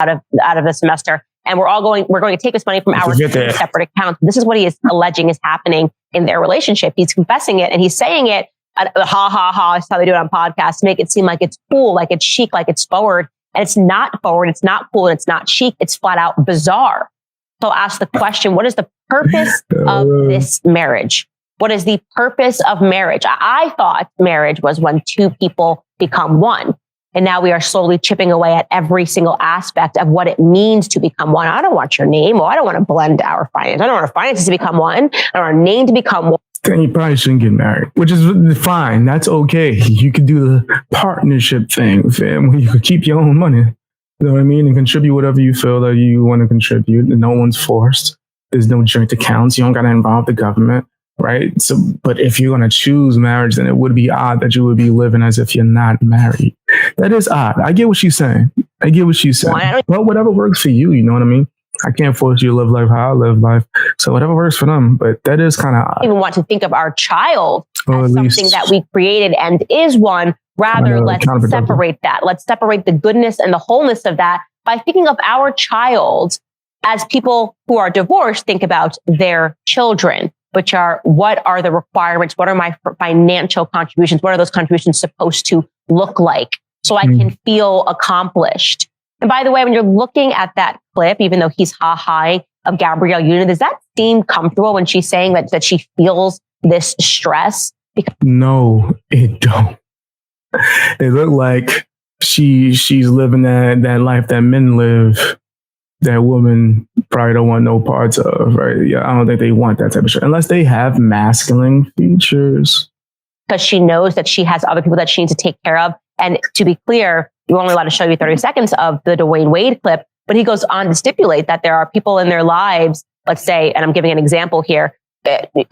out of the semester. And we're going to take this money from our separate accounts. This is what he is alleging is happening in their relationship. He's confessing it and he's saying it, ha ha ha, that's how they do it on podcasts, to make it seem like it's cool, like it's chic, like it's forward. And it's not forward, it's not cool, and it's not chic. It's flat out bizarre. So I'll ask the question, what is the purpose of this marriage? What is the purpose of marriage? I thought marriage was when two people become one. And now we are slowly chipping away at every single aspect of what it means to become one. I don't want your name, or I don't want to blend our finances. I don't want our finances to become one. I don't want our name to become one. Then you probably shouldn't get married, which is fine. That's okay. You could do the partnership thing, fam. You could keep your own money. You know what I mean? And contribute whatever you feel that you want to contribute. And no one's forced. There's no joint accounts. You don't got to involve the government, right? So, but if you're going to choose marriage, then it would be odd that you would be living as if you're not married. That is odd. I get what she's saying. Well, whatever works for you, you know what I mean? I can't force you to live life how I live life. So whatever works for them, but that is kind of odd. I even want to think of our child as something that we created and is one. Rather, let's separate that. Let's separate the goodness and the wholeness of that by thinking of our child as people who are divorced think about their children, which are, what are the requirements? What are my financial contributions? What are those contributions supposed to look like? So I can feel accomplished. And by the way, when you're looking at that clip, even though he's high of Gabrielle Union, does that seem comfortable when she's saying that she feels this stress? No, it don't. It looked like she's living that life that men live, that women probably don't want no parts of, right? Yeah, I don't think they want that type of shit unless they have masculine features. Because she knows that she has other people that she needs to take care of. And to be clear, we're only allowed to show you 30 seconds of the Dwyane Wade clip, but he goes on to stipulate that there are people in their lives, let's say, and I'm giving an example here,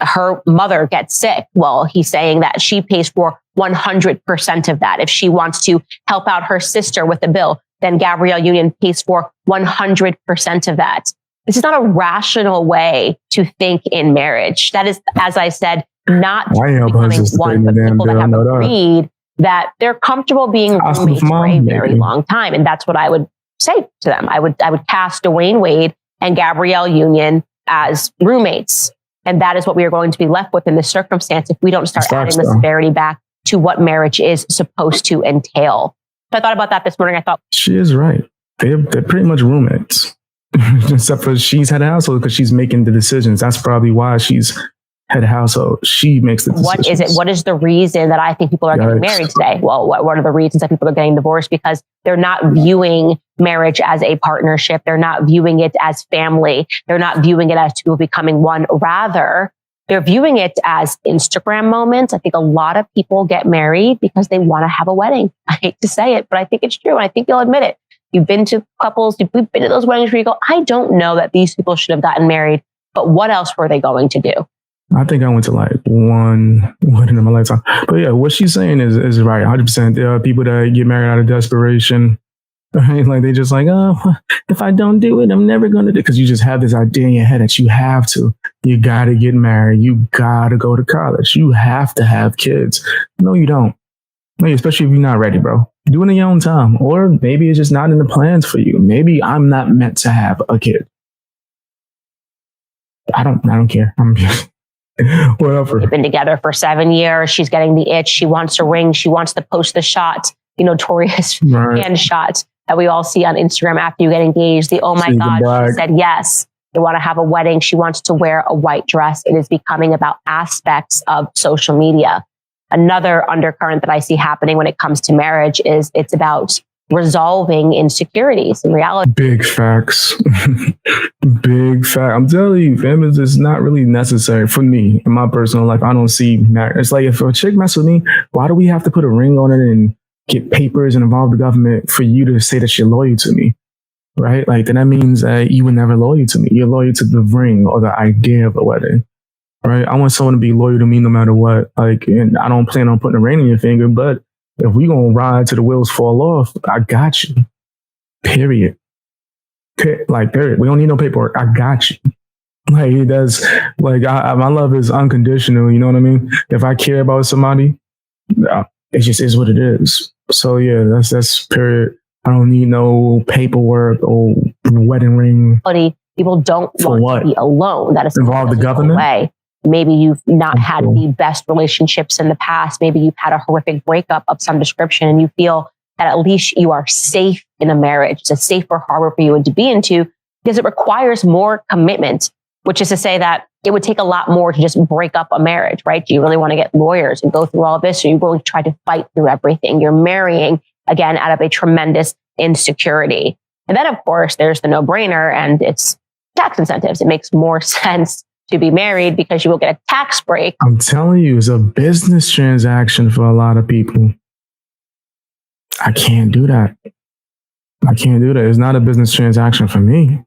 her mother gets sick. Well, he's saying that she pays for 100% of that. If she wants to help out her sister with a bill, then Gabrielle Union pays for 100% of that. This is not a rational way to think in marriage. That is, as I said, not becoming one, but people that have agreed that they're comfortable being roommates for a very long time. And that's what I would say to them. I would cast Dwyane Wade and Gabrielle Union as roommates. And that is what we are going to be left with in this circumstance if we don't start adding the severity back to what marriage is supposed to entail. So I thought about that this morning. I thought she is right. They're pretty much roommates, except for she's head of household because she's making the decisions. That's probably why she's head of household. She makes the decisions. What is it? What is the reason that I think people are getting married today? Well, what are the reasons that people are getting divorced? Because they're not viewing marriage as a partnership. They're not viewing it as family. They're not viewing it as two becoming one. Rather, they're viewing it as Instagram moments. I think a lot of people get married because they want to have a wedding. I hate to say it, but I think it's true. And I think you'll admit it. You've been to couples, we've been to those weddings where you go, I don't know that these people should have gotten married, but what else were they going to do? I think I went to like one in my lifetime. But yeah, what she's saying is right, 100%. There are people that get married out of desperation. Right? Like they just like, oh, if I don't do it, I'm never going to do it. Because you just have this idea in your head that you have to. You got to get married. You got to go to college. You have to have kids. No, you don't. No, especially if you're not ready, bro. Do it in your own time. Or maybe it's just not in the plans for you. Maybe I'm not meant to have a kid. I don't care. I'm just... Whatever. They've been together for 7 years. She's getting the itch. She wants a ring. She wants to post the shot, the notorious hand shot that we all see on Instagram after you get engaged. The, oh my God, she said yes. They want to have a wedding. She wants to wear a white dress. It is becoming about aspects of social media. Another undercurrent that I see happening when it comes to marriage is it's about resolving insecurities in reality. Big facts. Big fact. I'm telling you, fam, it's not really necessary for me in my personal life. I don't see marriage. It's like if a chick mess with me, why do we have to put a ring on it and get papers and involve the government for you to say that you're loyal to me? Right? Like, then that means that you were never loyal to me. You're loyal to the ring or the idea of a wedding. Right? I want someone to be loyal to me no matter what. Like, and I don't plan on putting a ring on your finger, but if we gonna ride till the wheels fall off, I got you. Period. Period. We don't need no paperwork. I got you. Like, it does. Like, my love is unconditional. You know what I mean? If I care about somebody, it just is what it is. So yeah, that's period. I don't need no paperwork or wedding ring. People don't For want what? to be alone. That is Involve the government? way. Maybe you've not had the best relationships in the past. Maybe you've had a horrific breakup of some description and you feel that at least you are safe in a marriage. It's a safer harbor for you to be into because it requires more commitment, which is to say that it would take a lot more to just break up a marriage, right? Do you really want to get lawyers and go through all of this? Or are you going to try to fight through everything? You're marrying, again, out of a tremendous insecurity. And then, of course, there's the no-brainer, and it's tax incentives. It makes more sense to be married because you will get a tax break. I'm telling you, it's a business transaction for a lot of people. I can't do that. It's not a business transaction for me.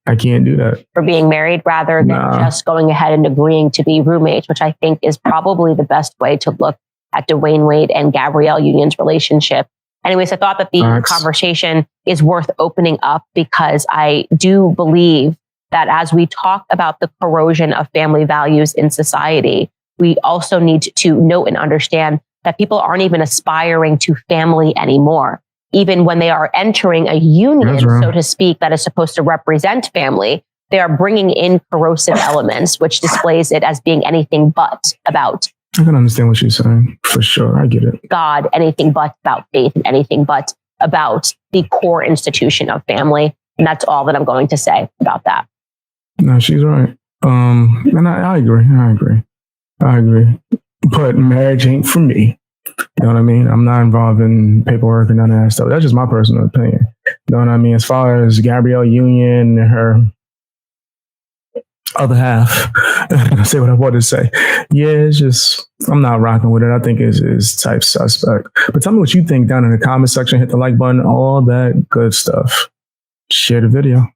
I can't do that. For being married rather than just going ahead and agreeing to be roommates, which I think is probably the best way to look at Dwyane Wade and Gabrielle Union's relationship. Anyways, I thought that the conversation is worth opening up because I do believe that as we talk about the corrosion of family values in society, we also need to note and understand that people aren't even aspiring to family anymore. Even when they are entering a union, so to speak, that is supposed to represent family, they are bringing in corrosive elements, which displays it as being anything but about. I can understand what you're saying. For sure. I get it. God, anything but about faith, and anything but about the core institution of family. And that's all that I'm going to say about that. No, she's right. And I agree. But marriage ain't for me. You know what I mean? I'm not involved in paperwork and none of that stuff. That's just my personal opinion. You know what I mean? As far as Gabrielle Union and her other half, I say what I want to say. Yeah, it's just, I'm not rocking with it. I think it's type suspect. But tell me what you think down in the comment section. Hit the like button, all that good stuff. Share the video.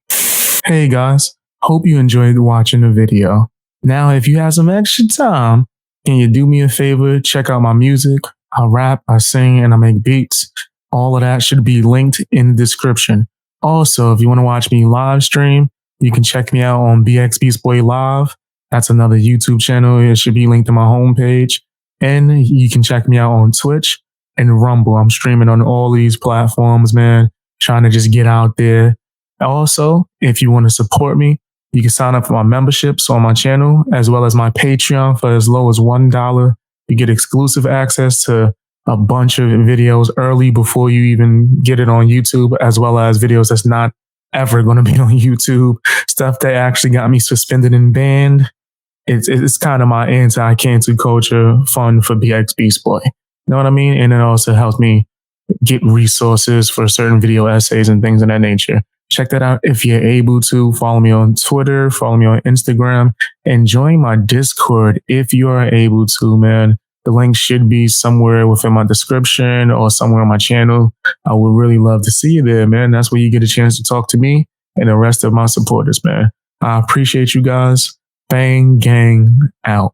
Hey guys, hope you enjoyed watching the video. Now, if you have some extra time, can you do me a favor? Check out my music. I rap, I sing, and I make beats. All of that should be linked in the description. Also, if you want to watch me live stream, you can check me out on bxbeastboy Live. That's another YouTube channel. It should be linked to my homepage. And you can check me out on Twitch and Rumble. I'm streaming on all these platforms, man. Trying to just get out there. Also, if you want to support me, you can sign up for my memberships on my channel, as well as my Patreon for as low as $1. You get exclusive access to a bunch of videos early before you even get it on YouTube, as well as videos that's not ever going to be on YouTube. Stuff that actually got me suspended and banned. It's kind of my anti-cancel culture fund for bxbeastboy. You know what I mean? And it also helps me get resources for certain video essays and things of that nature. Check that out if you're able to. Follow me on Twitter, follow me on Instagram, and join my Discord if you are able to, man. The link should be somewhere within my description or somewhere on my channel. I would really love to see you there, man. That's where you get a chance to talk to me and the rest of my supporters, man. I appreciate you guys. Bang, gang, out.